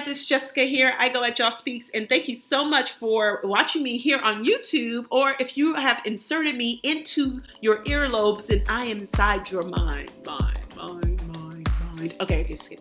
it's Jessica here. I go at Y'all Speaks, and thank you so much for watching me here on YouTube, or if you have inserted me into your earlobes, then I am inside your mind. Okay, skip.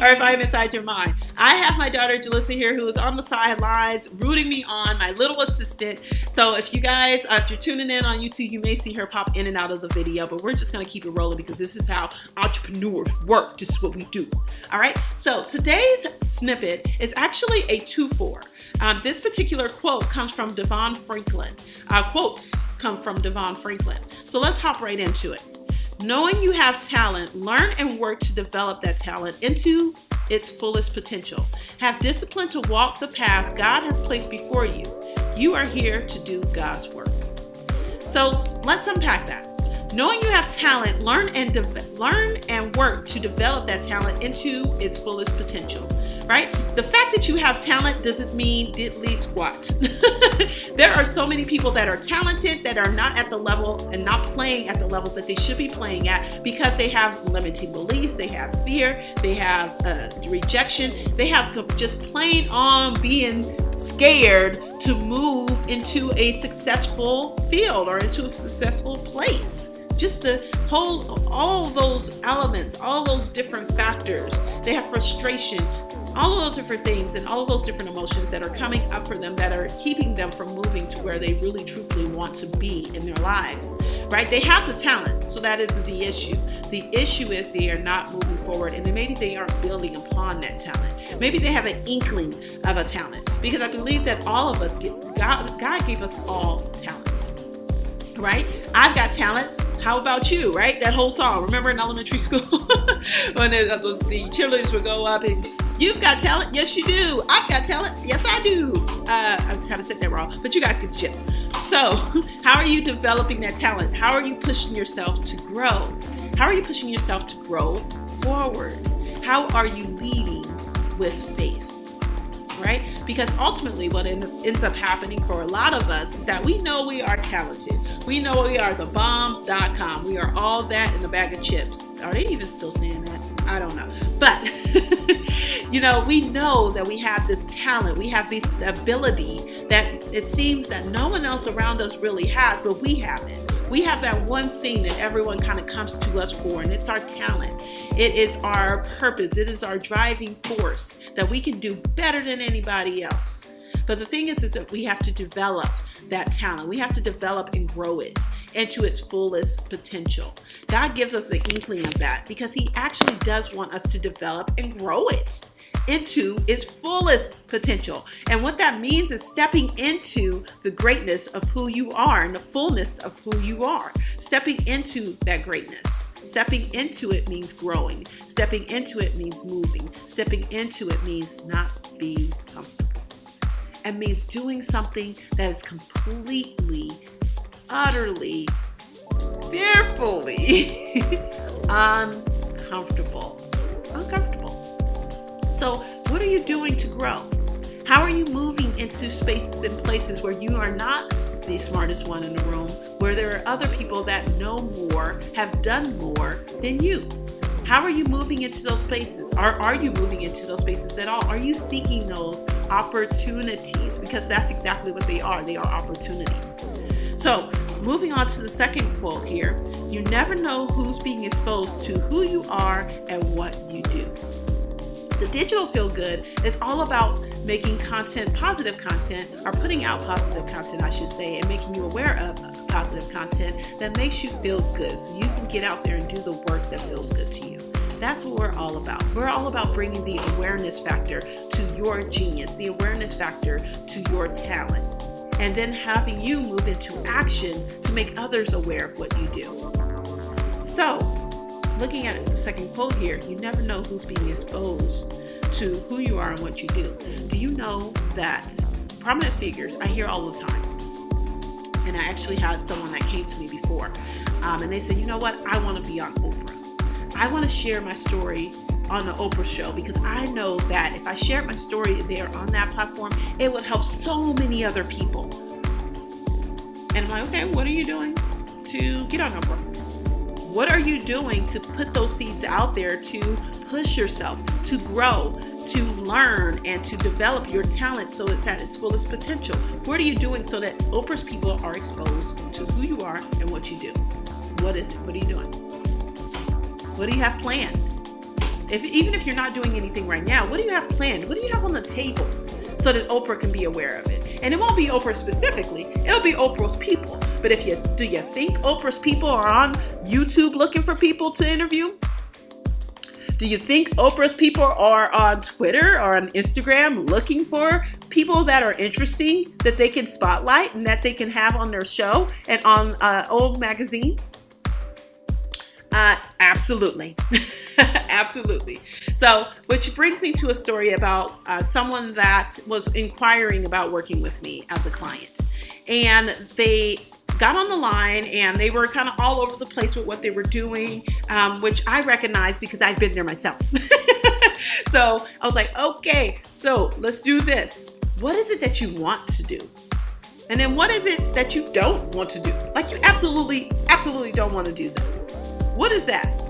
Or if I'm inside your mind. I have my daughter Jalissa here, who is on the sidelines rooting me on, my little assistant. So if you guys, if you're tuning in on YouTube, you may see her pop in and out of the video, but we're just going to keep it rolling because this is how entrepreneurs work. This is what we do. All right. So today's snippet is actually a 2-for. This particular quote comes from Devon Franklin. Quotes come from Devon Franklin. So let's hop right into it. Knowing you have talent, learn and work to develop that talent into its fullest potential. Have discipline to walk the path God has placed before you. You are here to do God's work. So let's unpack that. Knowing you have talent, learn and work to develop that talent into its fullest potential. Right? The fact that you have talent doesn't mean diddly squat. There are so many people that are talented that are not at the level and not playing at the level that they should be playing at because they have limiting beliefs, they have fear, they have rejection, they have just plain on being scared to move into a successful field or into a successful place. Just to hold all those elements, all those different factors. They have frustration, all of those different things and all of those different emotions that are coming up for them that are keeping them from moving to where they really truthfully want to be in their lives, right? They have the talent, so that isn't the issue. The issue is they are not moving forward, and maybe they aren't building upon that talent. Maybe they have an inkling of a talent, because I believe that all of us, God gave us all talents, right? I've got talent. How about you, right? That whole song. Remember in elementary school when the cheerleaders would go up and, you've got talent? Yes, you do. I've got talent? Yes, I do. I kind of said that wrong, but you guys get the gist. So how are you developing that talent? How are you pushing yourself to grow? How are you pushing yourself to grow forward? How are you leading with faith? Right? Because ultimately what ends up happening for a lot of us is that we know we are talented. We know we are the bomb.com. We are all that in a bag of chips. Are they even still saying that? I don't know. But, we know that we have this talent. We have this ability that it seems that no one else around us really has, but we have it. We have that one thing that everyone kind of comes to us for, and it's our talent. It is our purpose. It is our driving force that we can do better than anybody else. But the thing is that we have to develop that talent. We have to develop and grow it into its fullest potential. God gives us the inkling of that because He actually does want us to develop and grow it into its fullest potential. And what that means is stepping into the greatness of who you are and the fullness of who you are. Stepping into that greatness. Stepping into it means growing. Stepping into it means moving. Stepping into it means not being comfortable. It means doing something that is completely, utterly, fearfully uncomfortable. So what are you doing to grow? How are you moving into spaces and places where you are not the smartest one in the room, where there are other people that know more, have done more than you? How are you moving into those spaces? Are you moving into those spaces at all? Are you seeking those opportunities? Because that's exactly what they are. They are opportunities. So moving on to the second quote here, you never know who's being exposed to who you are and what you do. The digital feel good is all about making content, positive content, or putting out positive content, I should say, and making you aware of positive content that makes you feel good so you can get out there and do the work that feels good to you. That's what we're all about. We're all about bringing the awareness factor to your genius, the awareness factor to your talent, and then having you move into action to make others aware of what you do. So, looking at the second quote here, you never know who's being exposed to who you are and what you do. Do you know that prominent figures, I hear all the time, and I actually had someone that came to me before, and they said, you know what, I want to be on Oprah. I want to share my story on the Oprah show because I know that if I shared my story there on that platform, it would help so many other people. And I'm like, okay, what are you doing to get on Oprah? What are you doing to put those seeds out there to push yourself, to grow, to learn and to develop your talent so it's at its fullest potential? What are you doing so that Oprah's people are exposed to who you are and what you do? What is it? What are you doing? What do you have planned? Even if you're not doing anything right now, what do you have planned? What do you have on the table so that Oprah can be aware of it? And it won't be Oprah specifically. It'll be Oprah's people. But do you think Oprah's people are on YouTube looking for people to interview? Do you think Oprah's people are on Twitter or on Instagram looking for people that are interesting that they can spotlight and that they can have on their show and on Old Magazine? Absolutely. Absolutely. So, which brings me to a story about someone that was inquiring about working with me as a client. And they got on the line and they were kind of all over the place with what they were doing, which I recognize because I've been there myself. So I was like, okay, so let's do this. What is it that you want to do? And then what is it that you don't want to do? Like you absolutely don't want to do that. What is that?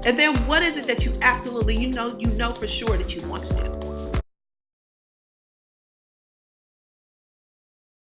And then what is it that you absolutely, you know for sure that you want to do?